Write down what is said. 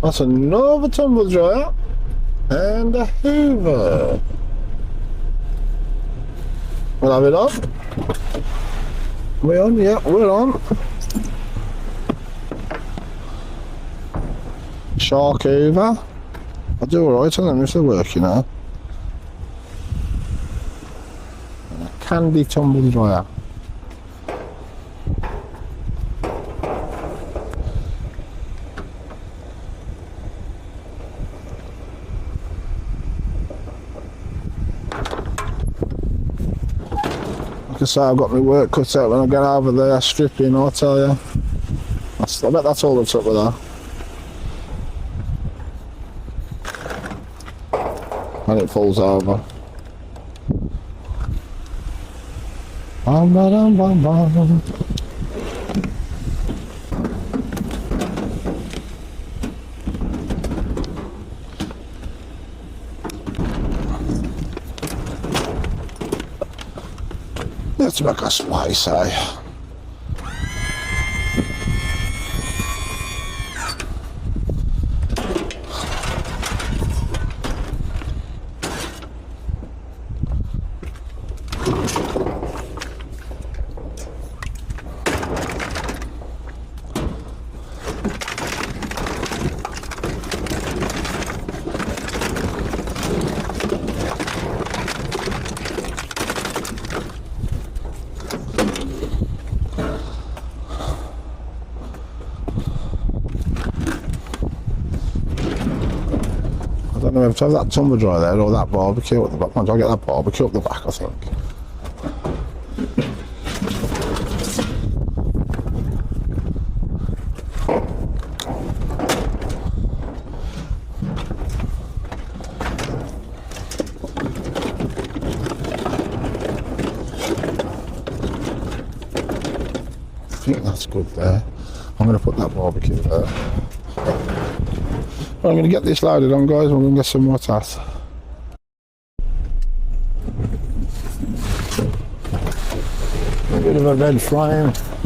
That's another tumble dryer and a Hoover. We'll have it on. We're on, yeah, we're on. Shark Hoover. I do alright, I think it's still working now. And a candy tumble dryer. Like I say, I've got my work cut out when I get over there stripping, I'll tell you. I bet that's all that's up with that. And it falls over. Bum, ba-dum, bum, bum. Let's make a spice, eh? I don't know if to have that tumble dryer there or that barbecue at the back. I'll get that barbecue up the back, I think. I think that's good there. I'm going to put that barbecue there. I'm going to get this loaded on, guys. We're going to get some more tats. A bit of a red flame.